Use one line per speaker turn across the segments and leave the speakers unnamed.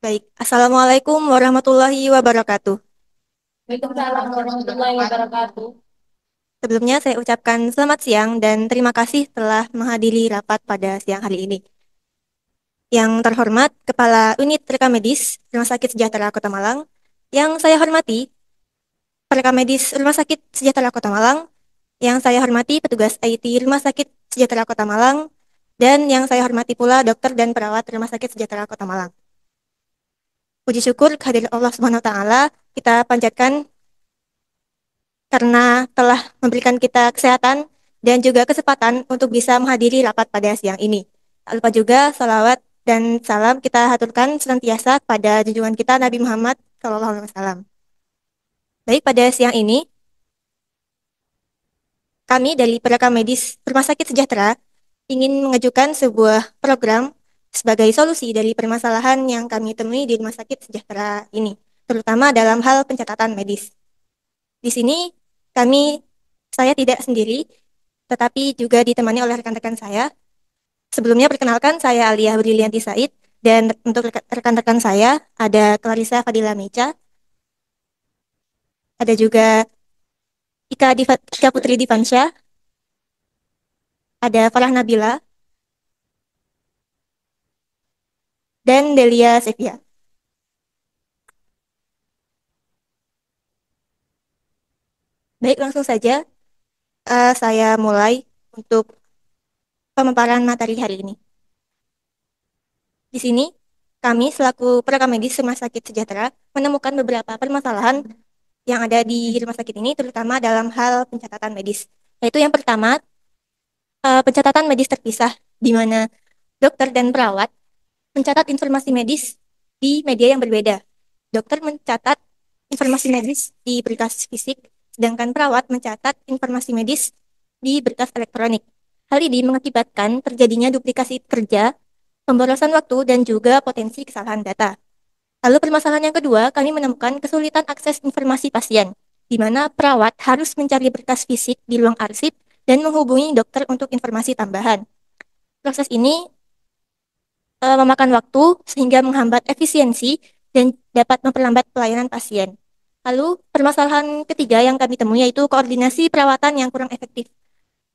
Baik, Assalamualaikum warahmatullahi wabarakatuh.
Waalaikumsalam warahmatullahi wabarakatuh.
Sebelumnya saya ucapkan selamat siang dan terima kasih telah menghadiri rapat pada siang hari ini. Yang terhormat Kepala Unit Rekam Medis Rumah Sakit Sejahtera Kota Malang, yang saya hormati Rekam Medis Rumah Sakit Sejahtera Kota Malang, yang saya hormati petugas IT Rumah Sakit Sejahtera Kota Malang, dan yang saya hormati pula dokter dan perawat Rumah Sakit Sejahtera Kota Malang. Puji syukur kehadirat Allah Subhanahu wa taala kita panjatkan karena telah memberikan kita kesehatan dan juga kesempatan untuk bisa menghadiri rapat pada siang ini. Tak lupa juga salawat dan salam kita haturkan senantiasa pada junjungan kita Nabi Muhammad SAW. Baik, pada siang ini kami dari Perekam Medis Rumah Sakit Sejahtera ingin mengajukan sebuah program sebagai solusi dari permasalahan yang kami temui di Rumah Sakit Sejahtera ini, terutama dalam hal pencatatan medis. Di sini kami, saya tidak sendiri, tetapi juga ditemani oleh rekan-rekan saya. Sebelumnya perkenalkan, saya Alia Brilianti Said, dan untuk rekan-rekan saya ada Clarissa Fadila Mecha, ada juga Ika Putri Divansyah, ada Farah Nabila, dan Delia Sevia. Baik, langsung saja saya mulai untuk pemaparan materi hari ini. Di sini, kami selaku perekam medis Rumah Sakit Sejahtera menemukan beberapa permasalahan yang ada di rumah sakit ini, terutama dalam hal pencatatan medis. Yaitu yang pertama, pencatatan medis terpisah, di mana dokter dan perawat mencatat informasi medis di media yang berbeda. Dokter mencatat informasi medis di berkas fisik, sedangkan perawat mencatat informasi medis di berkas elektronik. Hal ini mengakibatkan terjadinya duplikasi kerja, pemborosan waktu, dan juga potensi kesalahan data. Lalu permasalahan yang kedua, kami menemukan kesulitan akses informasi pasien, di mana perawat harus mencari berkas fisik di ruang arsip dan menghubungi dokter untuk informasi tambahan. Proses ini memakan waktu sehingga menghambat efisiensi dan dapat memperlambat pelayanan pasien. Lalu permasalahan ketiga yang kami temui yaitu koordinasi perawatan yang kurang efektif,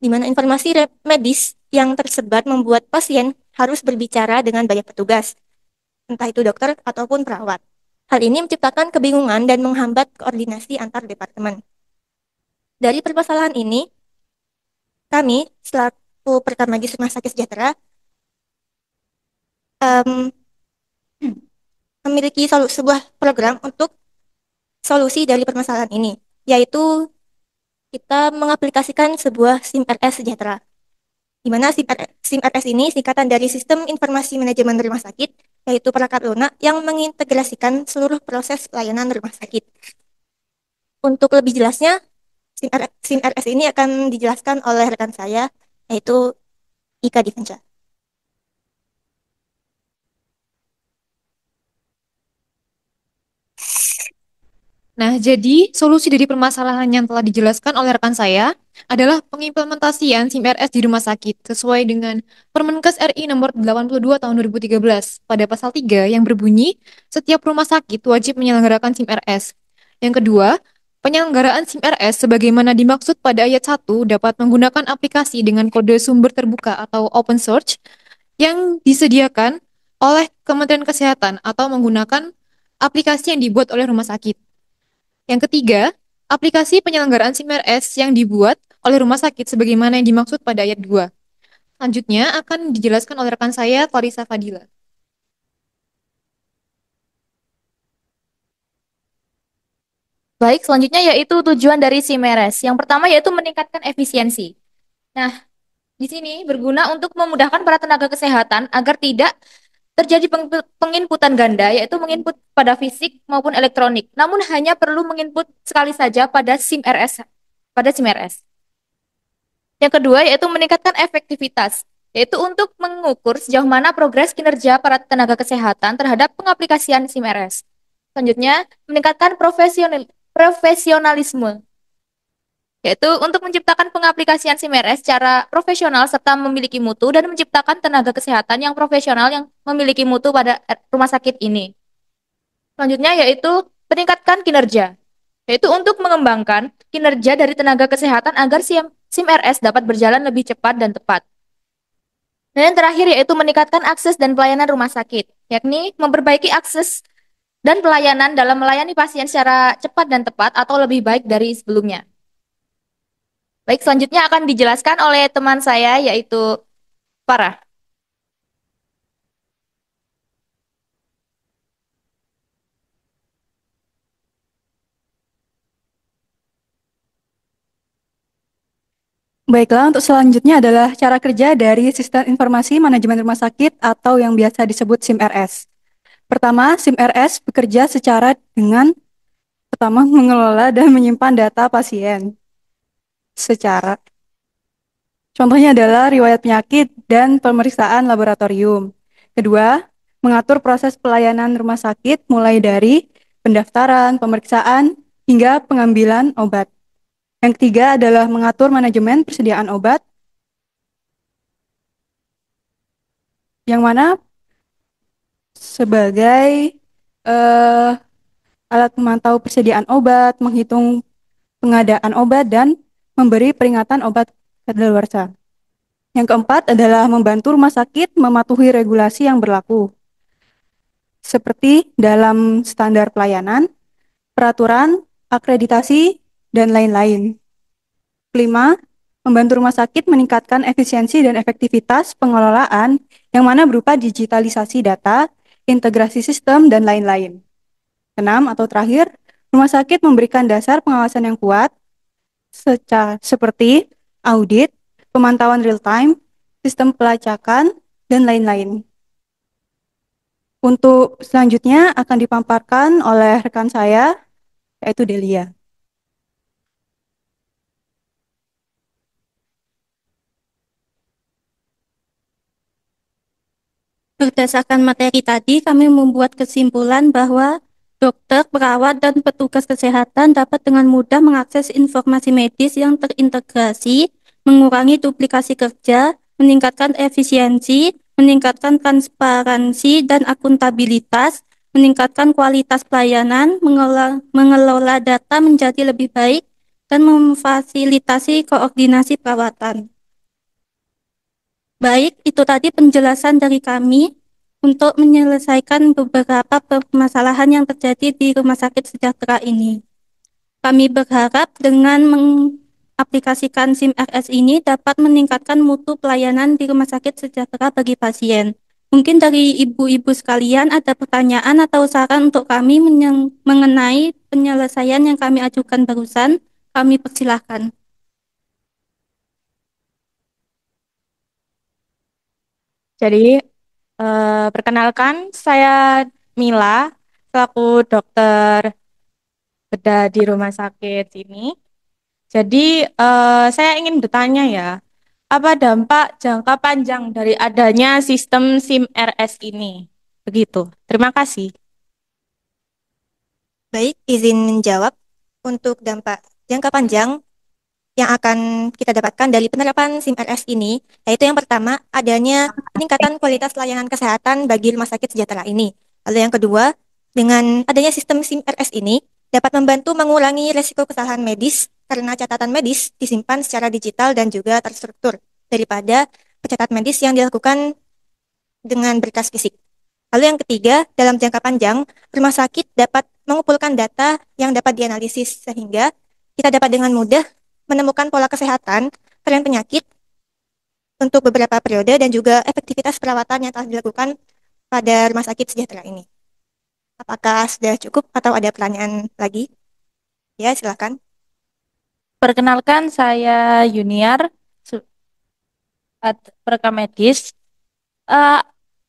di mana informasi medis yang tersebar membuat pasien harus berbicara dengan banyak petugas, entah itu dokter ataupun perawat. Hal ini menciptakan kebingungan dan menghambat koordinasi antar departemen. Dari permasalahan ini, kami selaku perekam medis Rumah Sakit Sejahtera em, memiliki sebuah program untuk solusi dari permasalahan ini, yaitu kita mengaplikasikan sebuah SIM RS Sejahtera, di mana SIM RS ini singkatan dari Sistem Informasi Manajemen Rumah Sakit, yaitu perangkat lunak yang mengintegrasikan seluruh proses pelayanan rumah sakit. Untuk lebih jelasnya, SIM RS ini akan dijelaskan oleh rekan saya, yaitu Ika Divanca.
Nah, jadi solusi dari permasalahan yang telah dijelaskan oleh rekan saya adalah pengimplementasian SIM RS di rumah sakit sesuai dengan Permenkes RI nomor 82 tahun 2013 pada pasal 3 yang berbunyi setiap rumah sakit wajib menyelenggarakan SIM RS. Yang kedua, penyelenggaraan SIM RS sebagaimana dimaksud pada ayat 1 dapat menggunakan aplikasi dengan kode sumber terbuka atau open source yang disediakan oleh Kementerian Kesehatan atau menggunakan aplikasi yang dibuat oleh rumah sakit. Yang ketiga, aplikasi penyelenggaraan SIM-RS yang dibuat oleh rumah sakit sebagaimana yang dimaksud pada ayat 2. Selanjutnya akan dijelaskan oleh rekan saya, Clarissa Fadila.
Baik, selanjutnya yaitu tujuan dari SIMERES. Yang pertama yaitu meningkatkan efisiensi. Nah, di sini berguna untuk memudahkan para tenaga kesehatan agar tidak terjadi penginputan ganda, yaitu menginput pada fisik maupun elektronik. Namun hanya perlu menginput sekali saja pada SIM-RS. Yang kedua yaitu meningkatkan efektivitas, yaitu untuk mengukur sejauh mana progres kinerja para tenaga kesehatan terhadap pengaplikasian SIM-RS. Selanjutnya, meningkatkan profesionalisme, yaitu untuk menciptakan pengaplikasian SIM-RS secara profesional serta memiliki mutu dan menciptakan tenaga kesehatan yang profesional yang memiliki mutu pada rumah sakit ini. Selanjutnya yaitu meningkatkan kinerja, yaitu untuk mengembangkan kinerja dari tenaga kesehatan agar SIM RS dapat berjalan lebih cepat dan tepat. Dan yang terakhir yaitu meningkatkan akses dan pelayanan rumah sakit, yakni memperbaiki akses dan pelayanan dalam melayani pasien secara cepat dan tepat atau lebih baik dari sebelumnya. Baik, selanjutnya akan dijelaskan oleh teman saya yaitu Farah.
Baiklah, untuk selanjutnya adalah cara kerja dari Sistem Informasi Manajemen Rumah Sakit atau yang biasa disebut SIM-RS. Pertama, SIM-RS bekerja secara dengan pertama mengelola dan menyimpan data pasien secara contohnya adalah riwayat penyakit dan pemeriksaan laboratorium. Kedua, mengatur proses pelayanan rumah sakit mulai dari pendaftaran, pemeriksaan, hingga pengambilan obat. Yang ketiga adalah mengatur manajemen persediaan obat, yang mana sebagai eh, alat memantau persediaan obat, menghitung pengadaan obat, dan memberi peringatan obat kadaluarsa. Yang keempat adalah membantu rumah sakit mematuhi regulasi yang berlaku, seperti dalam standar pelayanan, peraturan, akreditasi, dan lain-lain. Kelima, membantu rumah sakit meningkatkan efisiensi dan efektivitas pengelolaan yang mana berupa digitalisasi data, integrasi sistem, dan lain-lain. Keenam atau terakhir, rumah sakit memberikan dasar pengawasan yang kuat seperti audit, pemantauan real-time, sistem pelacakan, dan lain-lain. Untuk selanjutnya akan dipaparkan oleh rekan saya, yaitu Delia.
Berdasarkan materi tadi, kami membuat kesimpulan bahwa dokter, perawat, dan petugas kesehatan dapat dengan mudah mengakses informasi medis yang terintegrasi, mengurangi duplikasi kerja, meningkatkan efisiensi, meningkatkan transparansi dan akuntabilitas, meningkatkan kualitas pelayanan, mengelola data menjadi lebih baik, dan memfasilitasi koordinasi perawatan. Baik, itu tadi penjelasan dari kami untuk menyelesaikan beberapa permasalahan yang terjadi di Rumah Sakit Sejahtera ini. Kami berharap dengan mengaplikasikan SIM RS ini dapat meningkatkan mutu pelayanan di Rumah Sakit Sejahtera bagi pasien. Mungkin dari ibu-ibu sekalian ada pertanyaan atau saran untuk kami mengenai penyelesaian yang kami ajukan barusan. Kami persilahkan.
Jadi, perkenalkan, saya Mila, selaku dokter bedah di rumah sakit ini. Jadi, saya ingin bertanya ya, apa dampak jangka panjang dari adanya sistem SIM RS ini? Begitu. Terima kasih.
Baik, izin menjawab untuk dampak jangka panjang yang akan kita dapatkan dari penerapan SIM RS ini, yaitu yang pertama, adanya peningkatan kualitas layanan kesehatan bagi rumah sakit sejahtera ini. Lalu yang kedua, dengan adanya sistem SIM RS ini, dapat membantu mengurangi resiko kesalahan medis karena catatan medis disimpan secara digital dan juga terstruktur daripada pencatatan medis yang dilakukan dengan berkas fisik. Lalu yang ketiga, dalam jangka panjang, rumah sakit dapat mengumpulkan data yang dapat dianalisis sehingga kita dapat dengan mudah menemukan pola kesehatan, tren penyakit untuk beberapa periode dan juga efektivitas perawatan yang telah dilakukan pada rumah sakit sejahtera ini. Apakah sudah cukup atau ada pertanyaan lagi? Ya, silakan.
Perkenalkan, saya Yuniar, perekam medis. Eh,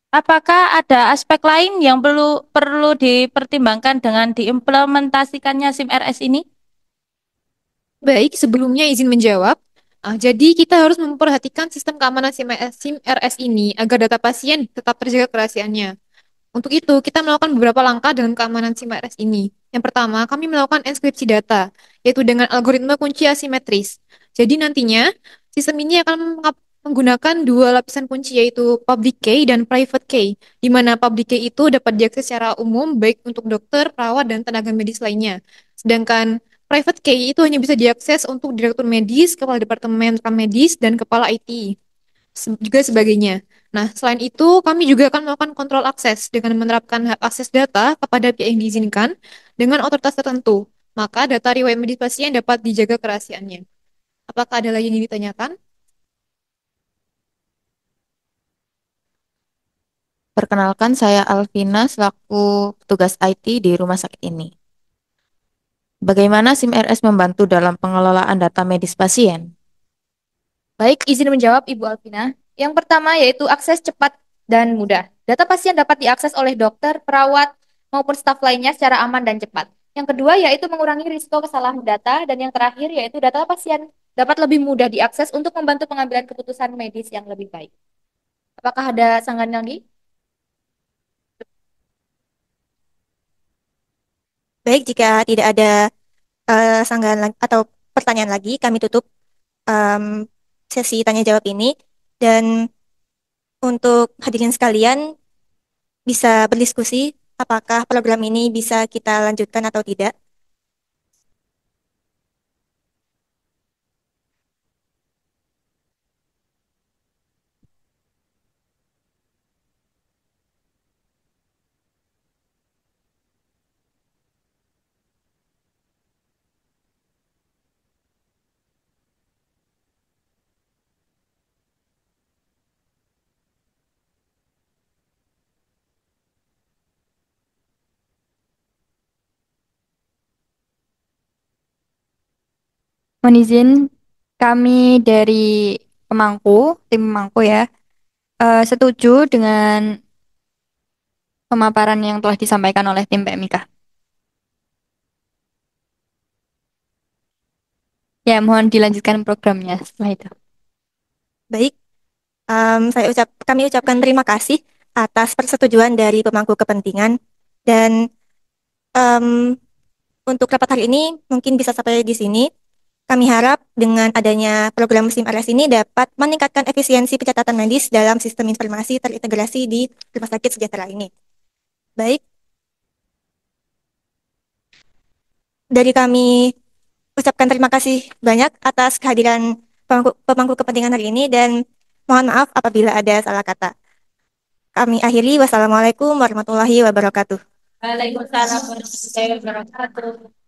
apakah ada aspek lain yang perlu dipertimbangkan dengan diimplementasikannya SIM RS ini?
Baik, sebelumnya izin menjawab. Jadi kita harus memperhatikan sistem keamanan SIM RS ini agar data pasien tetap terjaga kerahasiaannya. Untuk itu, kita melakukan beberapa langkah dalam keamanan SIM RS ini. Yang pertama, kami melakukan enkripsi data, yaitu dengan algoritma kunci asimetris. Jadi nantinya, sistem ini akan menggunakan dua lapisan kunci yaitu public key dan private key, di mana public key itu dapat diakses secara umum baik untuk dokter, perawat, dan tenaga medis lainnya. Sedangkan private key itu hanya bisa diakses untuk direktur medis, kepala departemen rekam medis, dan kepala IT, juga sebagainya. Nah, selain itu, kami juga akan melakukan kontrol akses dengan menerapkan hak akses data kepada pihak yang diizinkan dengan otoritas tertentu. Maka data riwayat medis pasien dapat dijaga kerahasiaannya. Apakah ada lagi yang ingin ditanyakan?
Perkenalkan, saya Alvina selaku petugas IT di rumah sakit ini. Bagaimana SIM RS membantu dalam pengelolaan data medis pasien?
Baik, izin menjawab Ibu Alvina. Yang pertama yaitu akses cepat dan mudah. Data pasien dapat diakses oleh dokter, perawat, maupun staf lainnya secara aman dan cepat. Yang kedua yaitu mengurangi risiko kesalahan data. Dan yang terakhir yaitu data pasien dapat lebih mudah diakses untuk membantu pengambilan keputusan medis yang lebih baik. Apakah ada sanggahan lagi?
Baik, jika tidak ada sanggahan atau pertanyaan lagi, kami tutup em, sesi tanya jawab ini. Dan untuk hadirin sekalian bisa berdiskusi apakah program ini bisa kita lanjutkan atau tidak.
Mohon izin, kami dari tim Pemangku ya, setuju dengan pemaparan yang telah disampaikan oleh tim PMIK. Ya, mohon dilanjutkan programnya setelah itu.
Baik, kami ucapkan terima kasih atas persetujuan dari pemangku kepentingan. Dan em, untuk rapat hari ini mungkin bisa sampai di sini. Kami harap dengan adanya program SIM RS ini dapat meningkatkan efisiensi pencatatan medis dalam sistem informasi terintegrasi di Rumah Sakit Sejahtera ini. Baik, dari kami ucapkan terima kasih banyak atas kehadiran pemangku kepentingan hari ini dan mohon maaf apabila ada salah kata. Kami akhiri, wassalamualaikum warahmatullahi wabarakatuh.
Waalaikumsalam warahmatullahi wabarakatuh.